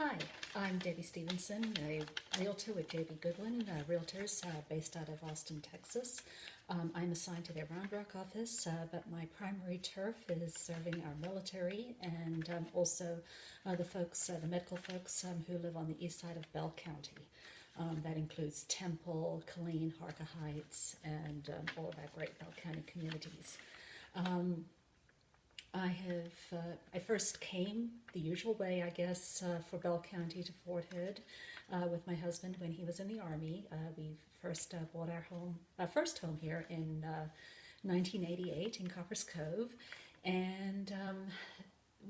Hi, I'm Debbie Stevenson, a realtor with JB Goodwin Realtors based out of Austin, Texas. I'm assigned to their Round Rock office, but my primary turf is serving our military and also the medical folks who live on the east side of Bell County. That includes Temple, Killeen, Harker Heights, and all of our great Bell County communities. I first came the usual way, I guess, for Bell County to Fort Hood with my husband when he was in the Army. We first bought our first home here in 1988 in Coppers Cove, and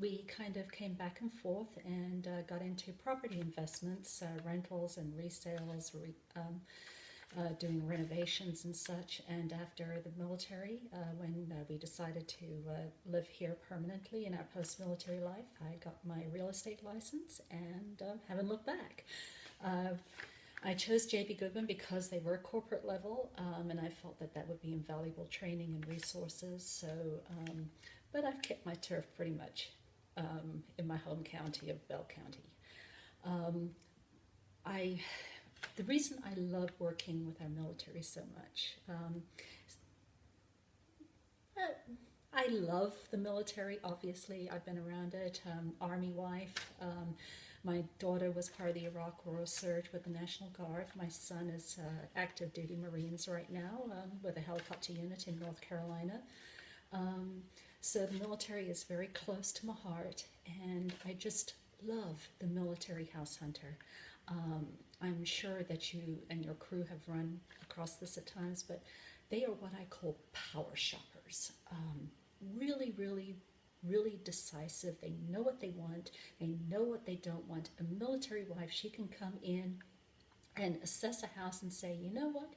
we kind of came back and forth and got into property investments, rentals and resales, doing renovations and such. And after the military, when we decided to live here permanently in our post-military life, I got my real estate license and haven't looked back. I chose JB Goodwin because they were corporate level, and I felt that that would be invaluable training and resources. So, but I've kept my turf pretty much in my home county of Bell County. The reason I love working with our military so much, I love the military, obviously. I've been around it, Army wife. My daughter was part of the Iraq Royal Surge with the National Guard. My son is active duty Marines right now with a helicopter unit in North Carolina. So the military is very close to my heart, and I just love the military house hunter. I'm sure that you and your crew have run across this at times, but they are what I call power shoppers. Really, really, really decisive. They know what they want. They know what they don't want. A military wife, she can come in and assess a house and say, you know what?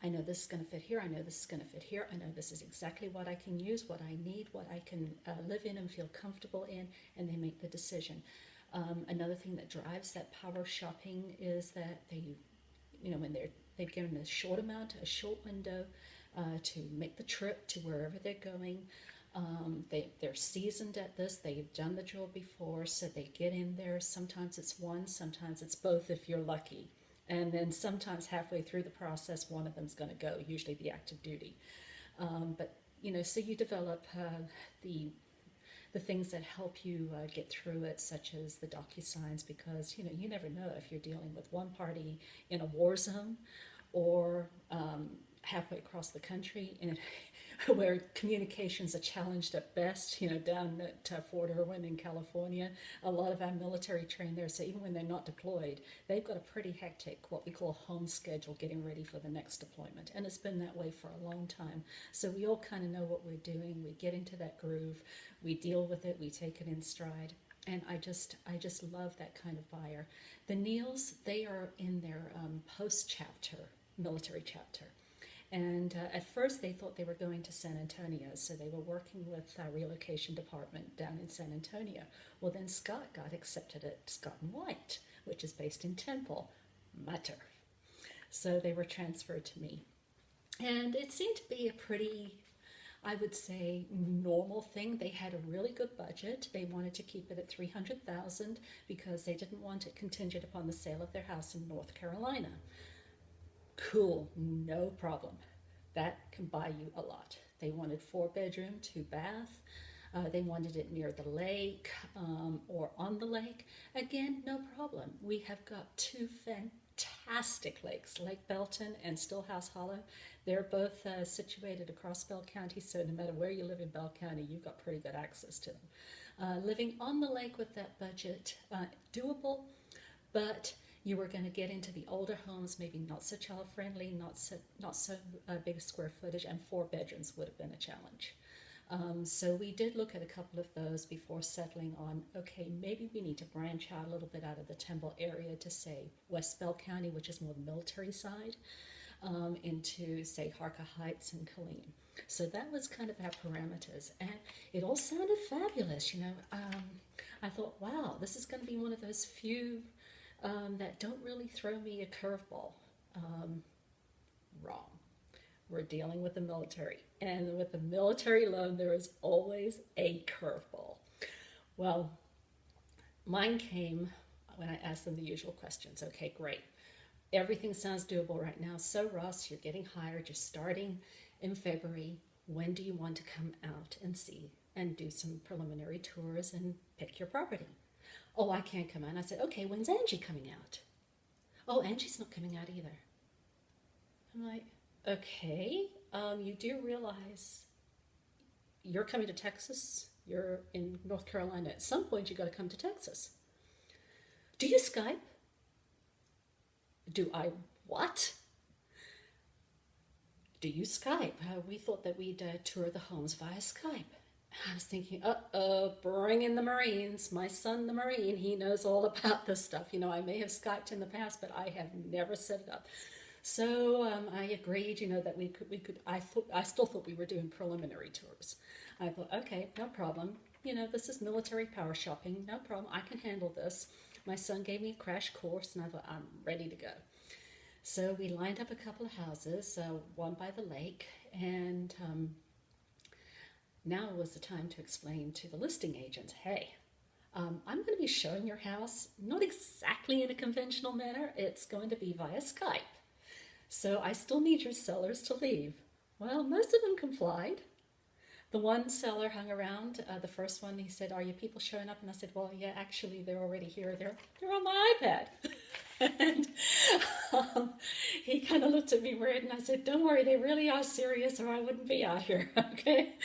I know this is going to fit here. I know this is going to fit here. I know this is exactly what I can use, what I need, what I can live in and feel comfortable in, and they make the decision. Another thing that drives that power shopping is that when they've given a short window to make the trip to wherever they're going. They're seasoned at this. They've done the drill before, so they get in there. Sometimes it's one, sometimes it's both if you're lucky. And then sometimes halfway through the process, one of them's going to go, usually the active duty. So you develop the things that help you get through it, such as the docu-signs, because you never know if you're dealing with one party in a war zone or halfway across the country and where communications are challenged at best, down at Fort Irwin in California. A lot of our military train there, so even when they're not deployed, they've got a pretty hectic, what we call home schedule, getting ready for the next deployment. And it's been that way for a long time. So we all kind of know what we're doing. We get into that groove, we deal with it, we take it in stride. And I just love that kind of buyer. The Neals, they are in their post-chapter, military chapter. And at first they thought they were going to San Antonio, so they were working with our relocation department down in San Antonio. Well, then Scott got accepted at Scott and White, which is based in Temple, my turf. So they were transferred to me. And it seemed to be a pretty, I would say, normal thing. They had a really good budget. They wanted to keep it at $300,000 because they didn't want it contingent upon the sale of their house in North Carolina. Cool, no problem. That can buy you a lot. They wanted 4-bedroom, 2-bath. They wanted it near the lake or on the lake. Again, no problem. We have got 2 fantastic lakes, Lake Belton and Stillhouse Hollow. They're both situated across Bell County, so no matter where you live in Bell County, you've got pretty good access to them. Living on the lake with that budget, doable, but you were going to get into the older homes, maybe not so child-friendly, not so big square footage, and 4 bedrooms would have been a challenge. So we did look at a couple of those before settling on, okay, maybe we need to branch out a little bit out of the Temple area to, say, West Bell County, which is more the military side, into, say, Harker Heights and Killeen. So that was kind of our parameters, and it all sounded fabulous, I thought, wow, this is going to be one of those few that don't really throw me a curveball. Wrong. We're dealing with the military. And with the military loan, there is always a curveball. Well, Mine came when I asked them the usual questions. Okay, great. Everything sounds doable right now. So, Ross, you're getting hired. You're starting in February. When do you want to come out and see and do some preliminary tours and pick your property? Oh, I can't come out. I said, okay, when's Angie coming out? Oh, Angie's not coming out either. I'm like, okay, you do realize you're coming to Texas. You're in North Carolina. At some point, you got to come to Texas. Do you Skype? Do I what? Do you Skype? We thought that we'd tour the homes via Skype. I was thinking, bring in the Marines. My son, the Marine, he knows all about this stuff. You know, I may have Skyped in the past, but I have never set it up. So I agreed, you know, that we could. I still thought we were doing preliminary tours. I thought, okay, no problem. You know, this is military power shopping. No problem. I can handle this. My son gave me a crash course, and I thought, I'm ready to go. So we lined up a couple of houses, one by the lake, and now was the time to explain to the listing agents, hey, I'm going to be showing your house, not exactly in a conventional manner. It's going to be via Skype. So I still need your sellers to leave. Well, most of them complied. The one seller hung around. The first one, he said, are your people showing up? And I said, well, yeah, actually, they're already here. They're on my iPad. And he kind of looked at me weird, and I said, don't worry, they really are serious, or I wouldn't be out here, okay?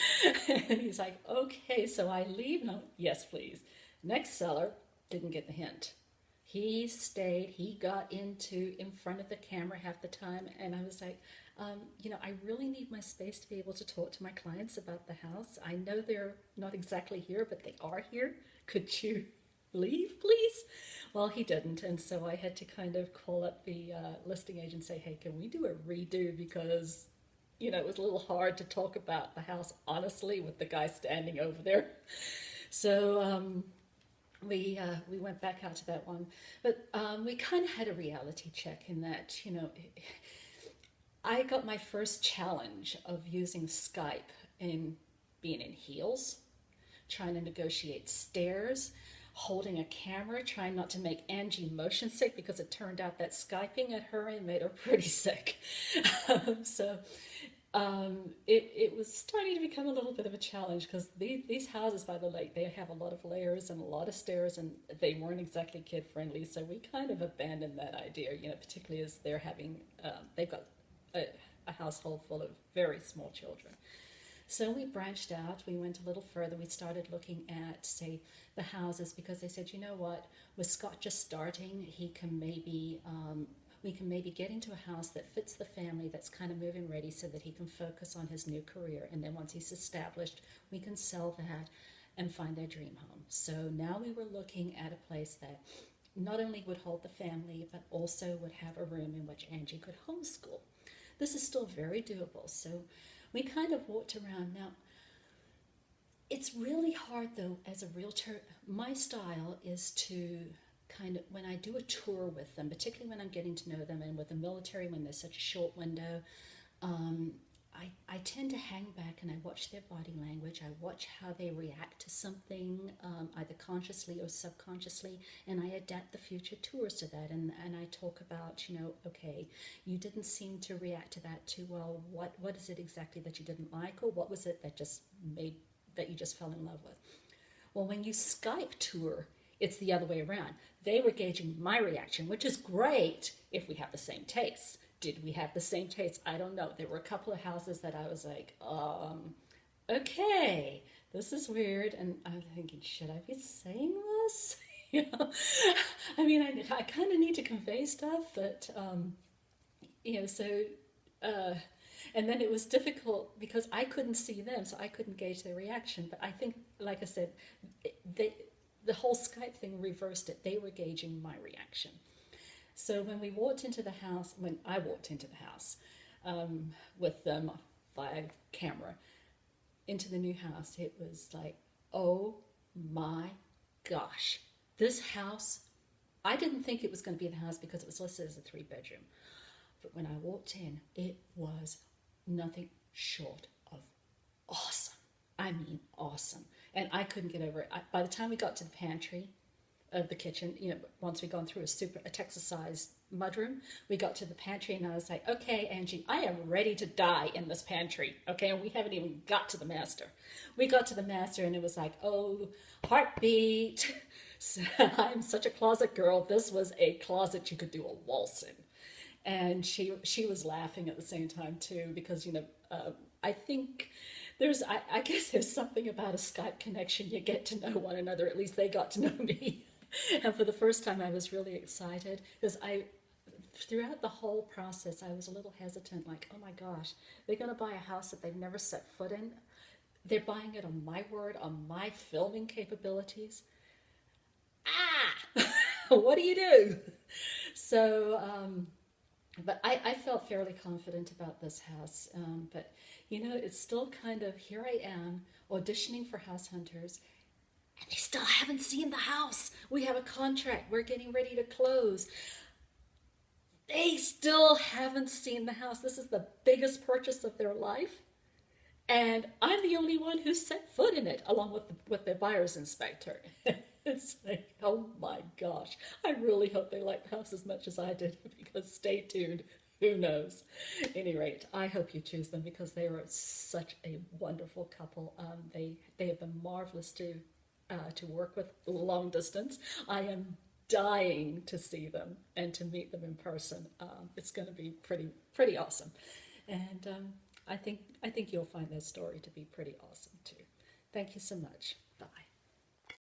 And he's like, okay, so I leave? No, yes, please. Next seller didn't get the hint. He stayed, he got in front of the camera half the time, and I was like, you know, I really need my space to be able to talk to my clients about the house. I know they're not exactly here, but they are here. Could you leave, please? Well, he didn't, and so I had to kind of call up the listing agent and say, hey, can we do a redo? Because, you know, it was a little hard to talk about the house honestly with the guy standing over there. So we went back out to that one. But we kind of had a reality check in that, you know, I got my first challenge of using Skype in being in heels, trying to negotiate stairs, holding a camera, trying not to make Angie motion sick, because it turned out that Skyping at her and made her pretty sick. So it was starting to become a little bit of a challenge, because these houses by the lake, they have a lot of layers and a lot of stairs, and they weren't exactly kid friendly. So we kind of abandoned that idea, you know, particularly as they're having, they've got a household full of very small children. So we branched out, we went a little further, we started looking at, say, the houses, because they said, you know what, with Scott just starting, we can maybe get into a house that fits the family, that's kind of move-in ready, so that he can focus on his new career. And then once he's established, we can sell that and find their dream home. So now we were looking at a place that not only would hold the family, but also would have a room in which Angie could homeschool. This is still very doable. So we kind of walked around. Now, it's really hard, though, as a realtor. My style is to kind of, when I do a tour with them, particularly when I'm getting to know them, and with the military, when there's such a short window, I tend to hang back and I watch their body language. I watch how they react to something, either consciously or subconsciously, and I adapt the future tours to that. And I talk about, you know, okay, you didn't seem to react to that too well. What is it exactly that you didn't like, or what was it that you just fell in love with? Well, when you Skype tour, it's the other way around. They were gauging my reaction, which is great if we have the same tastes. Did we have the same taste? I don't know. There were a couple of houses that I was like, okay, this is weird. And I'm thinking, should I be saying this? You know, I mean, I kind of need to convey stuff, but, you know, so, and then it was difficult because I couldn't see them, so I couldn't gauge their reaction. But I think, like I said, the whole Skype thing reversed it. They were gauging my reaction. So when I walked into the house with them via camera into the new house, it was like, oh my gosh, this house, I didn't think it was going to be the house because it was listed as a 3-bedroom. But when I walked in, it was nothing short of awesome. I mean, awesome. And I couldn't get over it. By the time we got to the pantry, of the kitchen. You know, once we'd gone through a Texas-sized mudroom, we got to the pantry, and I was like, okay, Angie, I am ready to die in this pantry. Okay, and we haven't even got to the master. We got to the master, and it was like, oh, heartbeat. So, I'm such a closet girl. This was a closet you could do a waltz in. And she was laughing at the same time too, because I think I guess there's something about a Skype connection. You get to know one another. At least they got to know me. And for the first time, I was really excited because throughout the whole process, I was a little hesitant, like, oh my gosh, they're going to buy a house that they've never set foot in. They're buying it on my word, on my filming capabilities. What do you do? So, but I felt fairly confident about this house. But, it's still kind of, here I am auditioning for house hunters, and they still haven't seen the house. We have a contract. We're getting ready to close. They still haven't seen the house. This is the biggest purchase of their life. And I'm the only one who set foot in it, along with the buyer's inspector. It's like, oh my gosh. I really hope they like the house as much as I did, because stay tuned. Who knows? At any rate, I hope you choose them, because they are such a wonderful couple. They have been marvelous to work with long distance. I am dying to see them and to meet them in person. It's going to be pretty awesome, and I think you'll find their story to be pretty awesome too. Thank you so much.